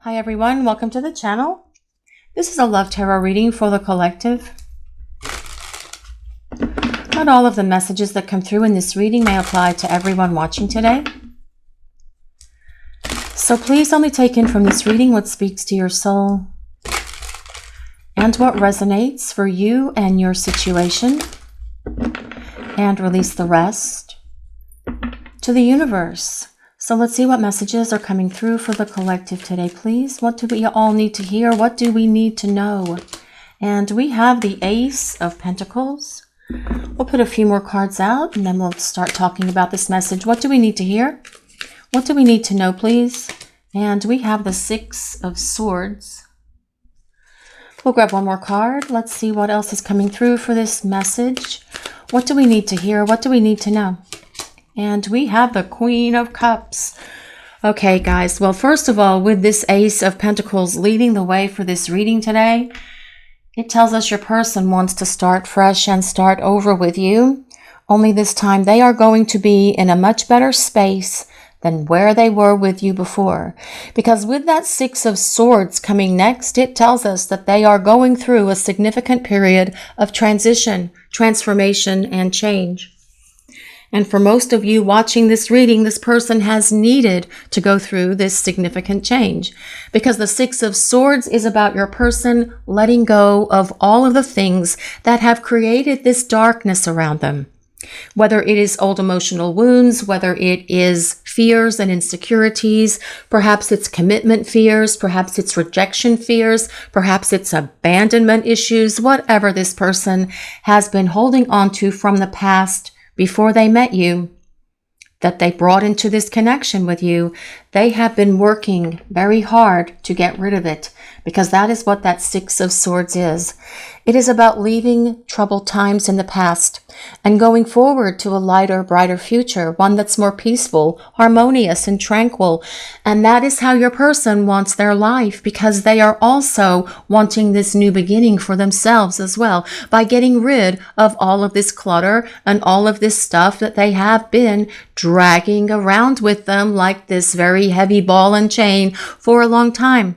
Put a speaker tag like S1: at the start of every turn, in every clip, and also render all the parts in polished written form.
S1: Hi everyone, welcome to the channel. This is a love tarot reading for the collective. Not all of the messages that come through in this reading may apply to everyone watching today. So please only take in from this reading what speaks to your soul and what resonates for you and your situation, and release the rest to the universe. So let's see what messages are coming through for the collective today, please. What do we all need to hear? What do we need to know? And we have the Ace of Pentacles. We'll put a few more cards out and then we'll start talking about this message. What do we need to hear? What do we need to know, please? And we have the Six of Swords. We'll grab one more card. Let's see what else is coming through for this message. What do we need to hear? What do we need to know? And we have the Queen of Cups. Okay, guys. Well, first of all, with this Ace of Pentacles leading the way for this reading today, it tells us your person wants to start fresh and start over with you. Only this time they are going to be in a much better space than where they were with you before. Because with that Six of Swords coming next, it tells us that they are going through a significant period of transition, transformation, and change. And for most of you watching this reading, this person has needed to go through this significant change, because the Six of Swords is about your person letting go of all of the things that have created this darkness around them. Whether it is old emotional wounds, whether it is fears and insecurities, perhaps it's commitment fears, perhaps it's rejection fears, perhaps it's abandonment issues, whatever this person has been holding on to from the past before they met you, that they brought into this connection with you, they have been working very hard to get rid of it, because that is what that Six of Swords is. It is about leaving troubled times in the past and going forward to a lighter, brighter future, one that's more peaceful, harmonious, and tranquil. And that is how your person wants their life, because they are also wanting this new beginning for themselves as well, by getting rid of all of this clutter and all of this stuff that they have been dragging around with them like this very heavy ball and chain for a long time.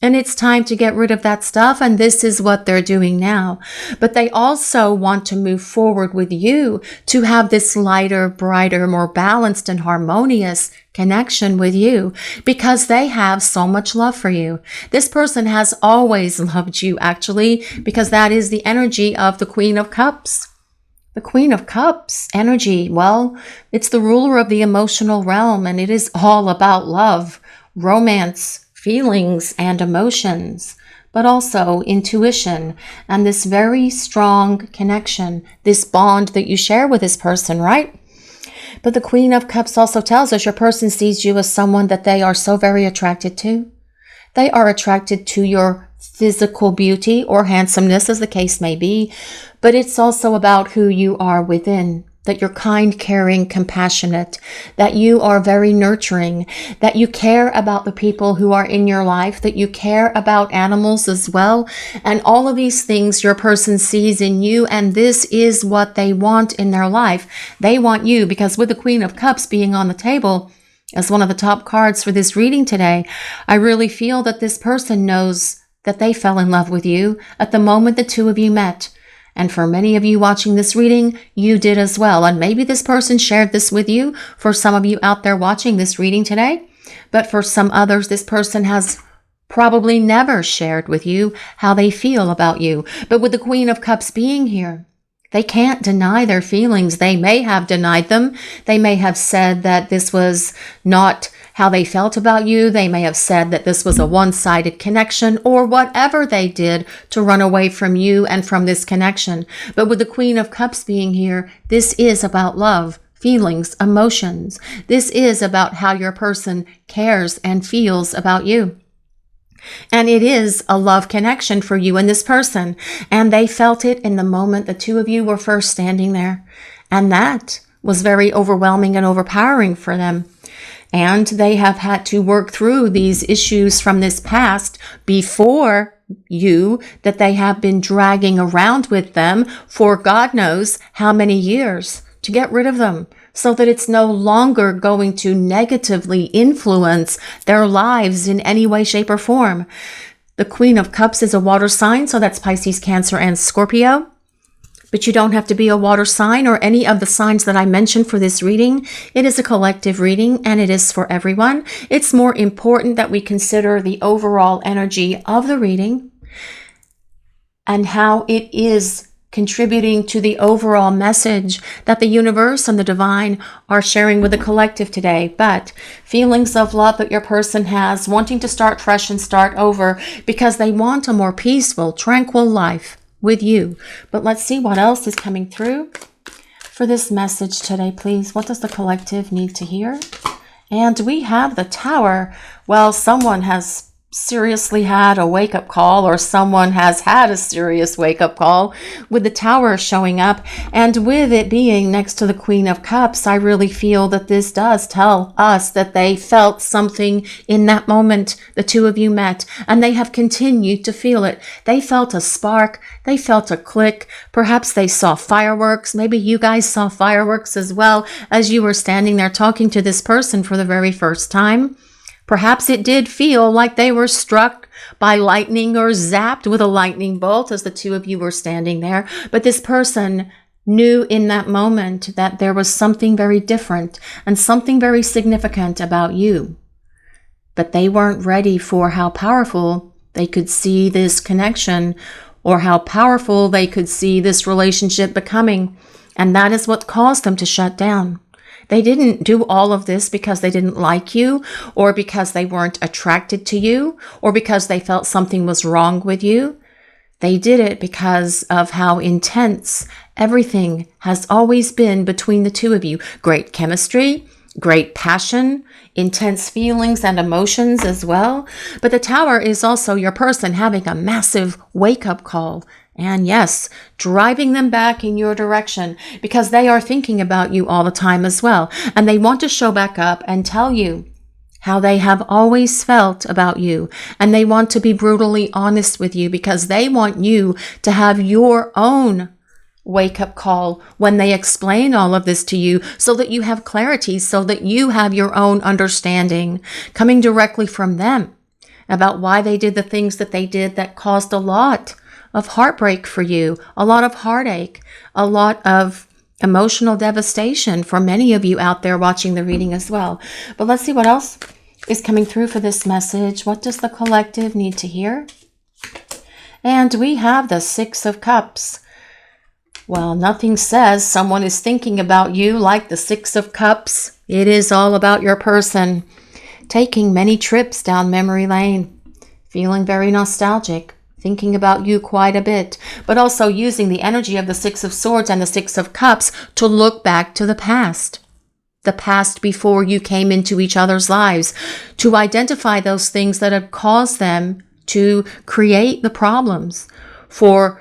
S1: And it's time to get rid of that stuff, and this is what they're doing now. But they also want to move forward with you to have this lighter, brighter, more balanced and harmonious connection with you, because they have so much love for you. This person has always loved you, actually, because that is the energy of the Queen of Cups. The Queen of Cups energy, well, it's the ruler of the emotional realm, and it is all about love, romance, feelings, and emotions, but also intuition and this very strong connection, this bond that you share with this person, right? But the Queen of Cups also tells us your person sees you as someone that they are so very attracted to. They are attracted to your physical beauty or handsomeness, as the case may be, but it's also about who you are within. That you're kind, caring, compassionate, that you are very nurturing, that you care about the people who are in your life, that you care about animals as well. And all of these things your person sees in you, and this is what they want in their life. They want you, because with the Queen of Cups being on the table as one of the top cards for this reading today, I really feel that this person knows that they fell in love with you at the moment the two of you met. And for many of you watching this reading, you did as well. And maybe this person shared this with you for some of you out there watching this reading today. But for some others, this person has probably never shared with you how they feel about you. But with the Queen of Cups being here, they can't deny their feelings. They may have denied them. They may have said that this was not how they felt about you. They may have said that this was a one-sided connection, or whatever they did to run away from you and from this connection. But with the Queen of Cups being here, this is about love, feelings, emotions. This is about how your person cares and feels about you. And it is a love connection for you and this person. And they felt it in the moment the two of you were first standing there. And that was very overwhelming and overpowering for them. And they have had to work through these issues from this past before you that they have been dragging around with them for God knows how many years to get rid of them, so that it's no longer going to negatively influence their lives in any way, shape, or form. The Queen of Cups is a water sign, so that's Pisces, Cancer, and Scorpio. But you don't have to be a water sign or any of the signs that I mentioned for this reading. It is a collective reading and it is for everyone. It's more important that we consider the overall energy of the reading and how it is contributing to the overall message that the universe and the divine are sharing with the collective today. But feelings of love that your person has, wanting to start fresh and start over because they want a more peaceful, tranquil life with you. But let's see what else is coming through for this message today, please. What does the collective need to hear? And we have the Tower. Well, someone has seriously had a wake-up call, or someone has had a serious wake-up call with the Tower showing up. And with it being next to the Queen of Cups, I really feel that this does tell us that they felt something in that moment the two of you met, and they have continued to feel it. They felt a spark. They felt a click. Perhaps they saw fireworks. Maybe you guys saw fireworks as well as you were standing there talking to this person for the very first time. Perhaps it did feel like they were struck by lightning or zapped with a lightning bolt as the two of you were standing there. But this person knew in that moment that there was something very different and something very significant about you. But they weren't ready for how powerful they could see this connection or how powerful they could see this relationship becoming. And that is what caused them to shut down. They didn't do all of this because they didn't like you, or because they weren't attracted to you, or because they felt something was wrong with you. They did it because of how intense everything has always been between the two of you. Great chemistry, great passion, intense feelings and emotions as well. But the Tower is also your person having a massive wake-up call. And yes, driving them back in your direction because they are thinking about you all the time as well. And they want to show back up and tell you how they have always felt about you. And they want to be brutally honest with you because they want you to have your own wake-up call when they explain all of this to you, so that you have clarity, so that you have your own understanding coming directly from them about why they did the things that they did that caused a lot of heartbreak for you, a lot of heartache, a lot of emotional devastation for many of you out there watching the reading as well. But let's see what else is coming through for this message. What does the collective need to hear? And we have the Six of Cups. Well, nothing says someone is thinking about you like the Six of Cups. It is all about your person taking many trips down memory lane, feeling very nostalgic, thinking about you quite a bit, but also using the energy of the Six of Swords and the Six of Cups to look back to the past before you came into each other's lives, to identify those things that have caused them to create the problems, for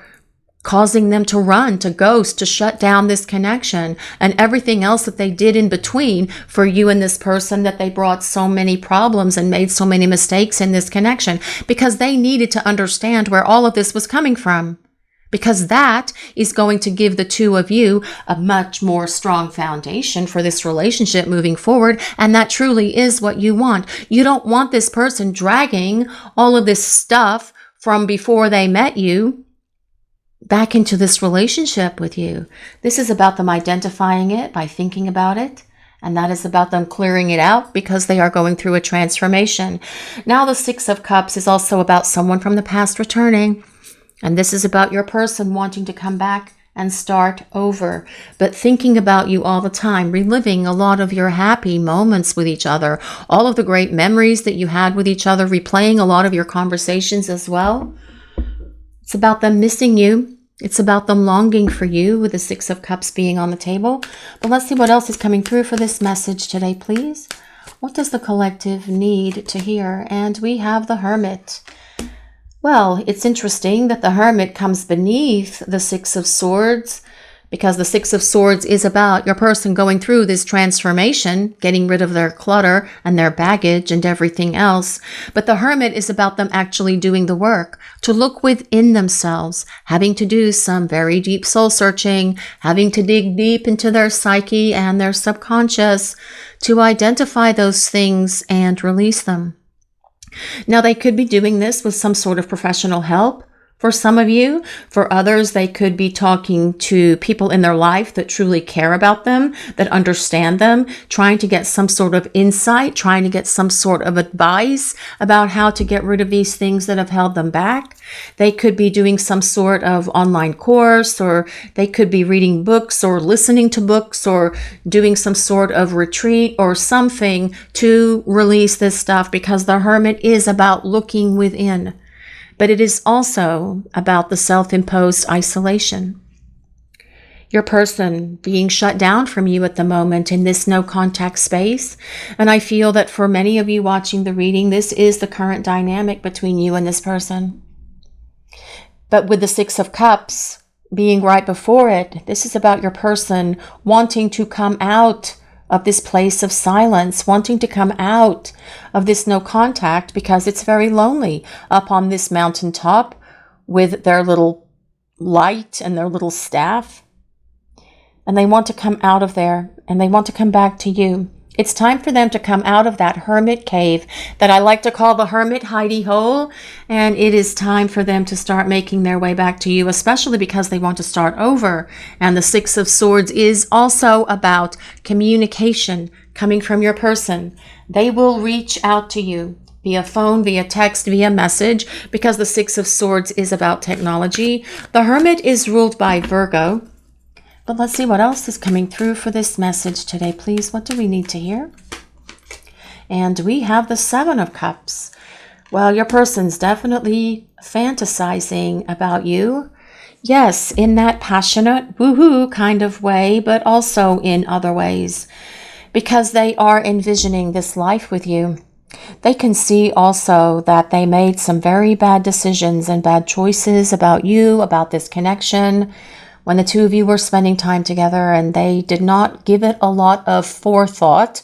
S1: causing them to run, to ghost, to shut down this connection, and everything else that they did in between for you and this person, that they brought so many problems and made so many mistakes in this connection, because they needed to understand where all of this was coming from. Because that is going to give the two of you a much more strong foundation for this relationship moving forward. And that truly is what you want. You don't want this person dragging all of this stuff from before they met you back into this relationship with you. This is about them identifying it by thinking about it. And that is about them clearing it out because they are going through a transformation. Now, the Six of Cups is also about someone from the past returning. And this is about your person wanting to come back and start over, but thinking about you all the time, reliving a lot of your happy moments with each other, all of the great memories that you had with each other, replaying a lot of your conversations as well. It's about them missing you. It's about them longing for you, with the Six of Cups being on the table. But let's see what else is coming through for this message today, please. What does the collective need to hear? And we have the Hermit. Well, it's interesting that the Hermit comes beneath the Six of Swords, because the Six of Swords is about your person going through this transformation, getting rid of their clutter and their baggage and everything else. But the Hermit is about them actually doing the work, to look within themselves, having to do some very deep soul searching, having to dig deep into their psyche and their subconscious to identify those things and release them. Now, they could be doing this with some sort of professional help. For some of you, for others, they could be talking to people in their life that truly care about them, that understand them, trying to get some sort of insight, trying to get some sort of advice about how to get rid of these things that have held them back. They could be doing some sort of online course, or they could be reading books or listening to books or doing some sort of retreat or something to release this stuff, because the Hermit is about looking within. But it is also about the self-imposed isolation. Your person being shut down from you at the moment in this no contact space. And I feel that for many of you watching the reading, this is the current dynamic between you and this person. But with the Six of Cups being right before it, this is about your person wanting to come out of this place of silence, wanting to come out of this no contact, because it's very lonely up on this mountaintop with their little light and their little staff. And they want to come out of there, and they want to come back to you. It's time for them to come out of that hermit cave that I like to call the hermit hidey hole. And it is time for them to start making their way back to you, especially because they want to start over. And the Six of Swords is also about communication coming from your person. They will reach out to you via phone, via text, via message, because the Six of Swords is about technology. The Hermit is ruled by Virgo. But let's see what else is coming through for this message today, please. What do we need to hear? And we have the Seven of Cups. Well, your person's definitely fantasizing about you. Yes, in that passionate, woohoo kind of way, but also in other ways, because they are envisioning this life with you. They can see also that they made some very bad decisions and bad choices about you, about this connection, when the two of you were spending time together, and they did not give it a lot of forethought.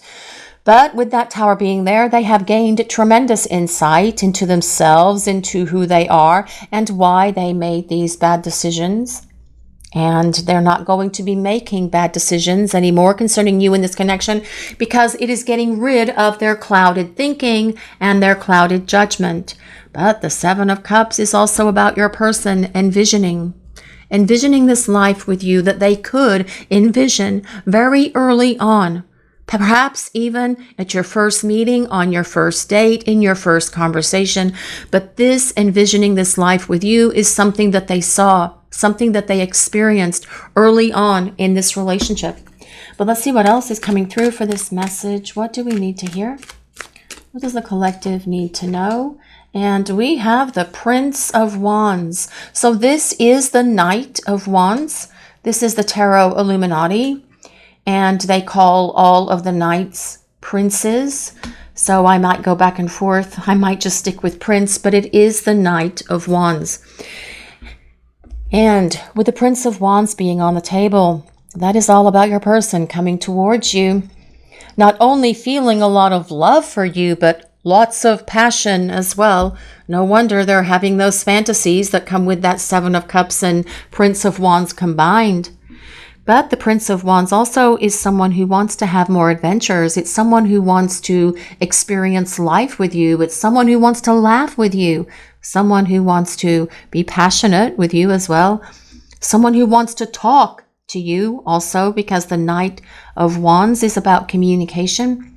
S1: But with that Tower being there, they have gained tremendous insight into themselves, into who they are, and why they made these bad decisions. And they're not going to be making bad decisions anymore concerning you in this connection, because it is getting rid of their clouded thinking and their clouded judgment. But the Seven of Cups is also about your person envisioning this life with you that they could envision very early on, perhaps even at your first meeting, on your first date, in your first conversation. But this envisioning this life with you is something that they saw, something that they experienced early on in this relationship. But let's see what else is coming through for this message. What do we need to hear? What does the collective need to know? And we have the Prince of Wands. So this is the Knight of Wands. This is the Tarot Illuminati. And they call all of the knights princes. So I might go back and forth. I might just stick with prince, but it is the Knight of Wands. And with the Prince of Wands being on the table, that is all about your person coming towards you. Not only feeling a lot of love for you, but lots of passion as well. No wonder they're having those fantasies that come with that Seven of Cups and Prince of Wands combined. But the Prince of Wands also is someone who wants to have more adventures. It's someone who wants to experience life with you. It's someone who wants to laugh with you. Someone who wants to be passionate with you as well. Someone who wants to talk to you also, because the Knight of Wands is about communication.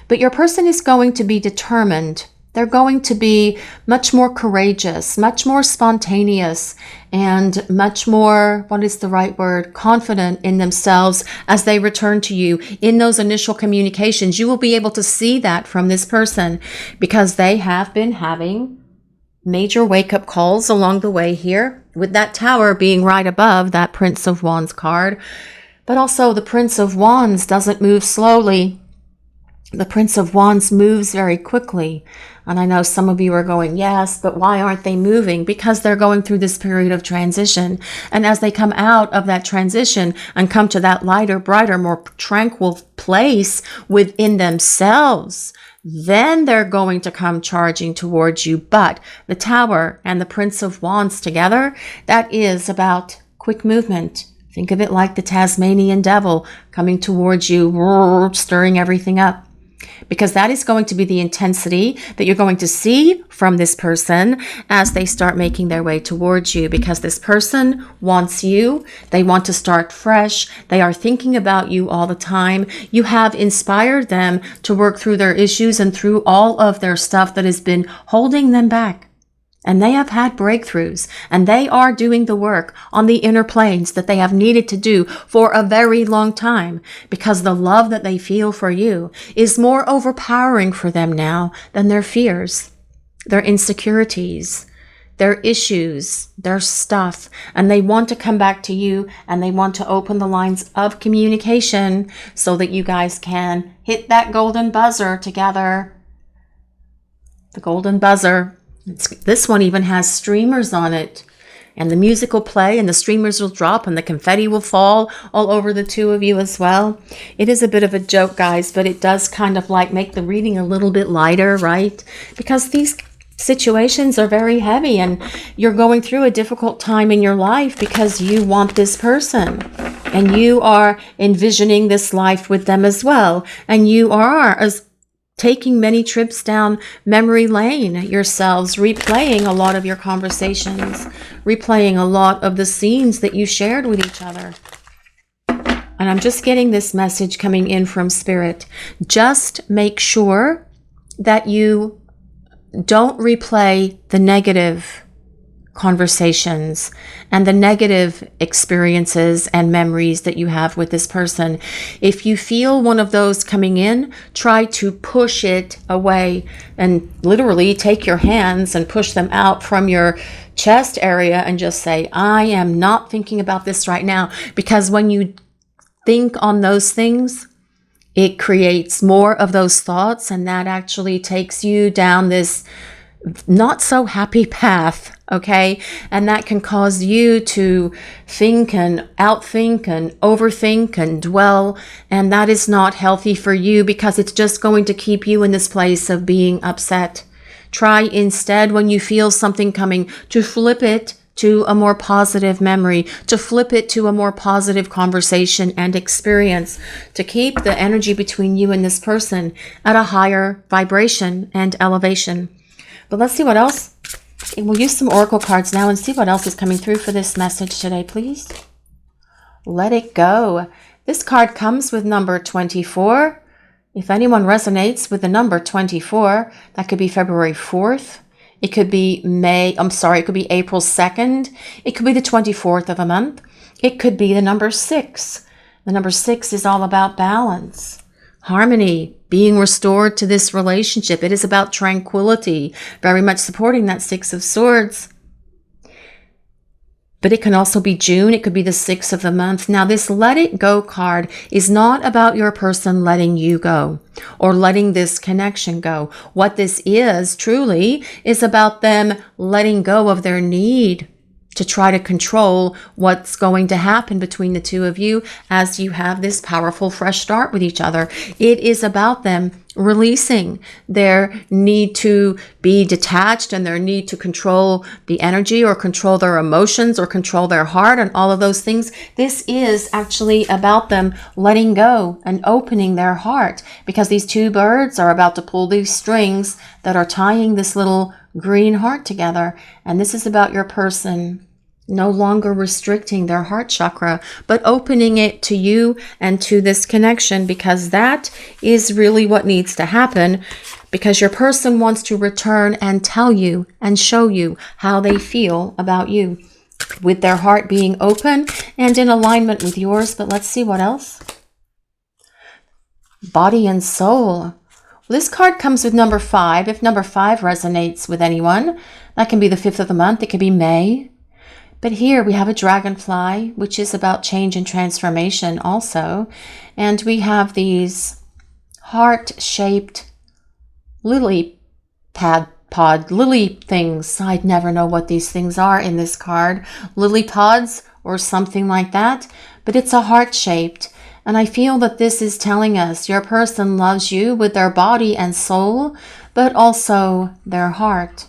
S1: But your person is going to be determined. They're going to be much more courageous, much more spontaneous, and much more, what is the right word, confident in themselves as they return to you in those initial communications. You will be able to see that from this person, because they have been having major wake-up calls along the way here, with that Tower being right above that Prince of Wands card. But also the Prince of Wands doesn't move slowly. The Prince of Wands moves very quickly. And I know some of you are going, yes, but why aren't they moving? Because they're going through this period of transition. And as they come out of that transition and come to that lighter, brighter, more tranquil place within themselves, then they're going to come charging towards you. But the Tower and the Prince of Wands together, that is about quick movement. Think of it like the Tasmanian devil coming towards you, stirring everything up. Because that is going to be the intensity that you're going to see from this person as they start making their way towards you. Because this person wants you. They want to start fresh. They are thinking about you all the time. You have inspired them to work through their issues and through all of their stuff that has been holding them back. And they have had breakthroughs, and they are doing the work on the inner planes that they have needed to do for a very long time, because the love that they feel for you is more overpowering for them now than their fears, their insecurities, their issues, their stuff. And they want to come back to you, and they want to open the lines of communication so that you guys can hit that golden buzzer together. The golden buzzer. This one even has streamers on it, and the music will play and the streamers will drop and the confetti will fall all over the two of you as well. It is a bit of a joke, guys, but it does kind of like make the reading a little bit lighter, right? Because these situations are very heavy and you're going through a difficult time in your life because you want this person and you are envisioning this life with them as well. And you are as taking many trips down memory lane yourselves, replaying a lot of your conversations, replaying a lot of the scenes that you shared with each other. And I'm just getting this message coming in from Spirit. Just make sure that you don't replay the negative conversations and the negative experiences and memories that you have with this person. If you feel one of those coming in, try to push it away and literally take your hands and push them out from your chest area and just say, I am not thinking about this right now. Because when you think on those things, it creates more of those thoughts, and that actually takes you down this not so happy path, okay? And that can cause you to think and outthink and overthink and dwell, and that is not healthy for you because it's just going to keep you in this place of being upset. Try instead, when you feel something coming, to flip it to a more positive memory, to flip it to a more positive conversation and experience, to keep the energy between you and this person at a higher vibration and elevation. But let's see what else. We'll use some oracle cards now and see what else is coming through for this message today, please. Let it go. This card comes with number 24. If anyone resonates with the number 24, that could be February 4th. It could be it could be April 2nd. It could be the 24th of a month. It could be the number 6. The number 6 is all about balance, harmony, being restored to this relationship. It is about tranquility, very much supporting that 6 of Swords. But it can also be June. It could be the 6th of the month. Now, this let it go card is not about your person letting you go or letting this connection go. What this is truly is about them letting go of their need to try to control what's going to happen between the two of you as you have this powerful fresh start with each other. It is about them releasing their need to be detached and their need to control the energy or control their emotions or control their heart and all of those things. This is actually about them letting go and opening their heart, because these two birds are about to pull these strings that are tying this little green heart together. And this is about your person no longer restricting their heart chakra, but opening it to you and to this connection, because that is really what needs to happen, because your person wants to return and tell you and show you how they feel about you, with their heart being open and in alignment with yours. But let's see what else. Body and soul. This card comes with number 5. If number 5 resonates with anyone, that can be the 5th of the month. It could be May. But here we have a dragonfly, which is about change and transformation also. And we have these heart-shaped lily lily things. I'd never know what these things are in this card. Lily pods or something like that. But it's a heart-shaped. And I feel that this is telling us your person loves you with their body and soul, but also their heart.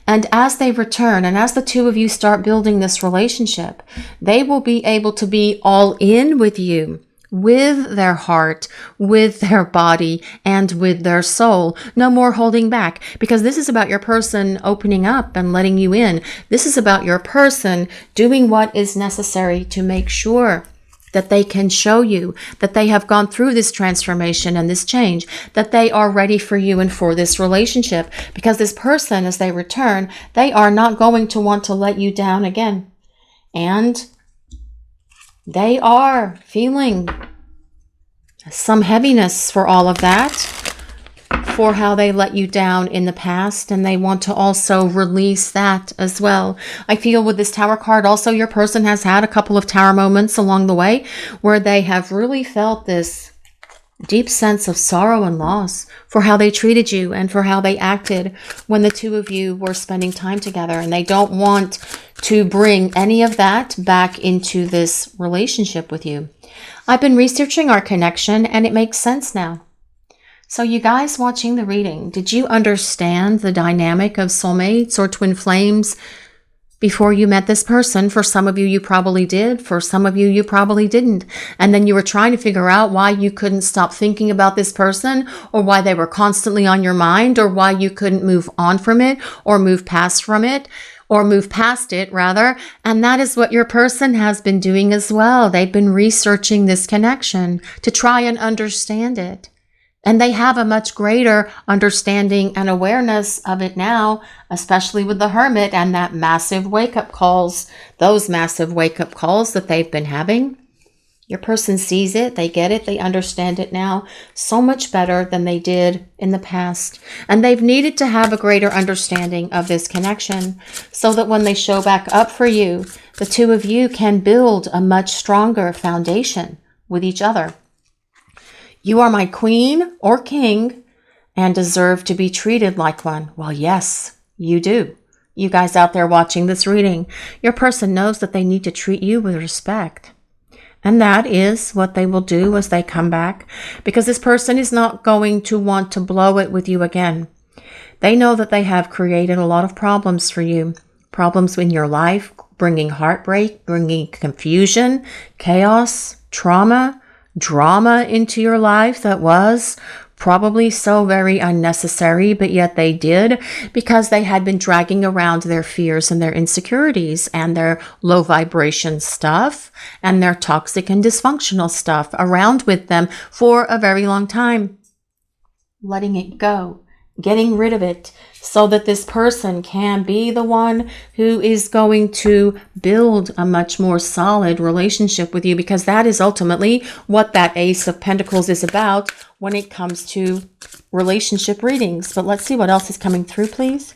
S1: And as they return, and as the two of you start building this relationship, they will be able to be all in with you, with their heart, with their body, and with their soul. No more holding back, because this is about your person opening up and letting you in. This is about your person doing what is necessary to make sure that they can show you that they have gone through this transformation and this change, that they are ready for you and for this relationship. Because this person, as they return, they are not going to want to let you down again. And they are feeling some heaviness for all of that, for how they let you down in the past, and they want to also release that as well. I feel with this Tower card also, your person has had a couple of Tower moments along the way where they have really felt this deep sense of sorrow and loss for how they treated you and for how they acted when the two of you were spending time together, and they don't want to bring any of that back into this relationship with you. I've been researching our connection and it makes sense now. So you guys watching the reading, did you understand the dynamic of soulmates or twin flames before you met this person? For some of you, you probably did. For some of you, you probably didn't. And then you were trying to figure out why you couldn't stop thinking about this person, or why they were constantly on your mind, or why you couldn't move on from it or move past it rather. And that is what your person has been doing as well. They've been researching this connection to try and understand it. And they have a much greater understanding and awareness of it now, especially with the Hermit and that massive wake-up calls, those massive wake-up calls that they've been having. Your person sees it, they get it, they understand it now so much better than they did in the past. And they've needed to have a greater understanding of this connection so that when they show back up for you, the two of you can build a much stronger foundation with each other. You are my queen or king and deserve to be treated like one. Well, yes, you do. You guys out there watching this reading, your person knows that they need to treat you with respect. And that is what they will do as they come back, because this person is not going to want to blow it with you again. They know that they have created a lot of problems for you, problems in your life, bringing heartbreak, bringing confusion, chaos, trauma, drama into your life that was probably so very unnecessary, but yet they did, because they had been dragging around their fears and their insecurities and their low vibration stuff and their toxic and dysfunctional stuff around with them for a very long time. Letting it go, getting rid of it, so that this person can be the one who is going to build a much more solid relationship with you, because that is ultimately what that Ace of Pentacles is about when it comes to relationship readings. But let's see what else is coming through, please.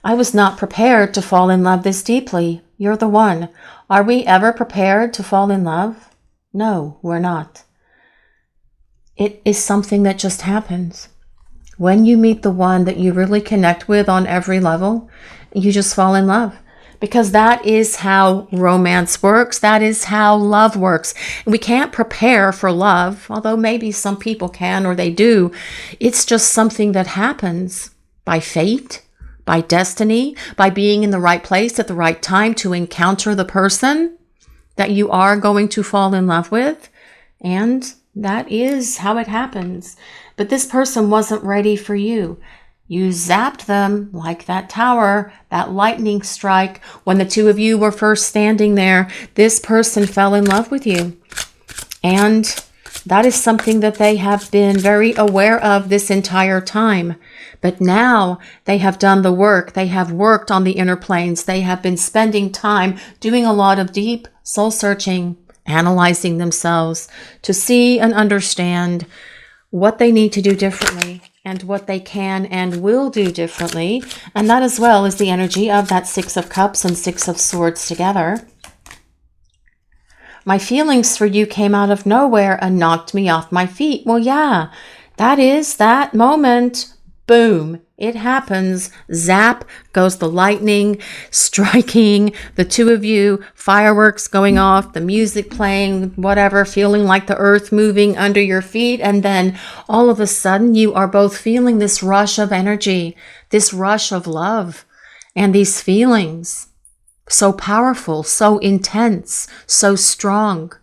S1: I was not prepared to fall in love this deeply. You're the one. Are we ever prepared to fall in love? No, we're not. It is something that just happens. When you meet the one that you really connect with on every level, you just fall in love. Because that is how romance works. That is how love works. And we can't prepare for love, although maybe some people can or they do. It's just something that happens by fate, by destiny, by being in the right place at the right time to encounter the person that you are going to fall in love with. And that is how it happens. But this person wasn't ready for you. You zapped them like that tower, that lightning strike. When the two of you were first standing there, this person fell in love with you. And that is something that they have been very aware of this entire time. But now they have done the work. They have worked on the inner planes. They have been spending time doing a lot of deep soul searching, analyzing themselves to see and understand what they need to do differently and what they can and will do differently. And that as well is the energy of that Six of Cups and Six of Swords together. My feelings for you came out of nowhere and knocked me off my feet. Well, yeah, that is that moment. Boom, it happens. Zap goes the lightning, striking the two of you, fireworks going off, the music playing, whatever, feeling like the earth moving under your feet. And then all of a sudden you are both feeling this rush of energy, this rush of love, and these feelings so powerful, so intense, so strong,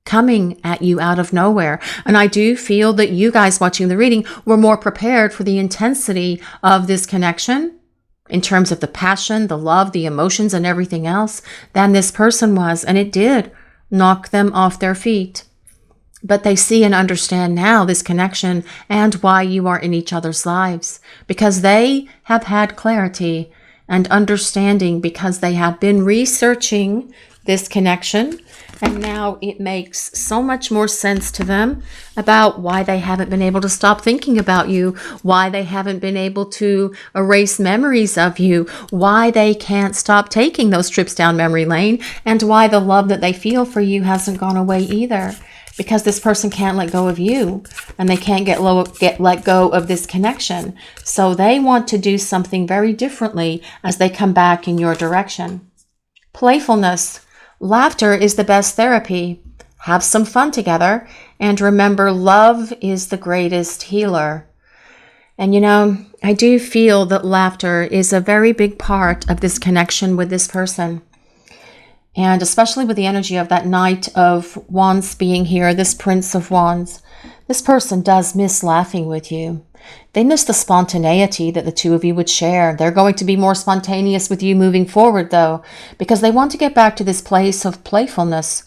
S1: coming at you out of nowhere. And I do feel that you guys watching the reading were more prepared for the intensity of this connection in terms of the passion, the love, the emotions, and everything else than this person was. And it did knock them off their feet. But they see and understand now this connection and why you are in each other's lives, because they have had clarity and understanding, because they have been researching this connection. And now it makes so much more sense to them about why they haven't been able to stop thinking about you, why they haven't been able to erase memories of you, why they can't stop taking those trips down memory lane, and why the love that they feel for you hasn't gone away either. Because this person can't let go of you, and they can't let go of this connection. So they want to do something very differently as they come back in your direction. Playfulness. Laughter is the best therapy. Have some fun together, and remember, love is the greatest healer. And you know, I do feel that laughter is a very big part of this connection with this person. And especially with the energy of that Knight of Wands being here, this Prince of Wands, this person does miss laughing with you. They miss the spontaneity that the two of you would share. They're going to be more spontaneous with you moving forward, though, because they want to get back to this place of playfulness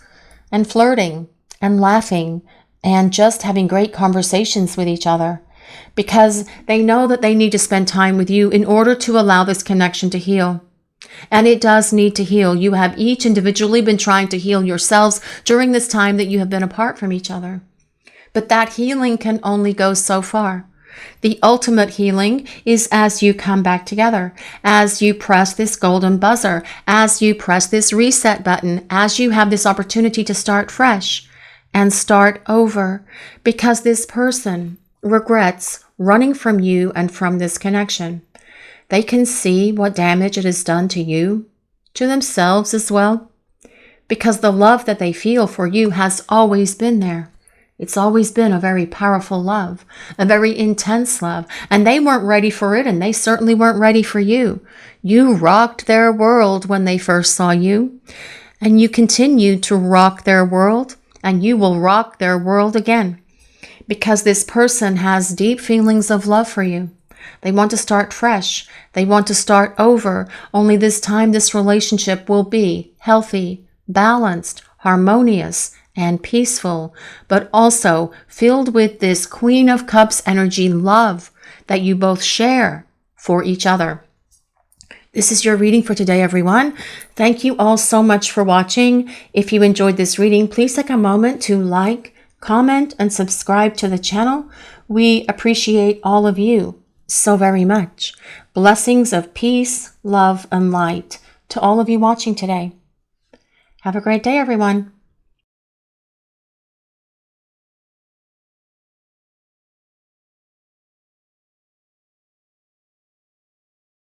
S1: and flirting and laughing and just having great conversations with each other, because they know that they need to spend time with you in order to allow this connection to heal. And it does need to heal. You have each individually been trying to heal yourselves during this time that you have been apart from each other. But that healing can only go so far. The ultimate healing is as you come back together, as you press this golden buzzer, as you press this reset button, as you have this opportunity to start fresh and start over, because this person regrets running from you and from this connection. They can see what damage it has done to you, to themselves as well, because the love that they feel for you has always been there. It's always been a very powerful love, a very intense love, and they weren't ready for it, and they certainly weren't ready for you. You rocked their world when they first saw you, and you continued to rock their world, and you will rock their world again, because this person has deep feelings of love for you. They want to start fresh. They want to start over. Only this time, this relationship will be healthy, balanced, harmonious, and peaceful, but also filled with this Queen of Cups energy love that you both share for each other. This is your reading for today, everyone. Thank you all so much for watching. If you enjoyed this reading, please take a moment to like, comment, and subscribe to the channel. We appreciate all of you so very much. Blessings of peace, love, and light to all of you watching today. Have a great day, everyone.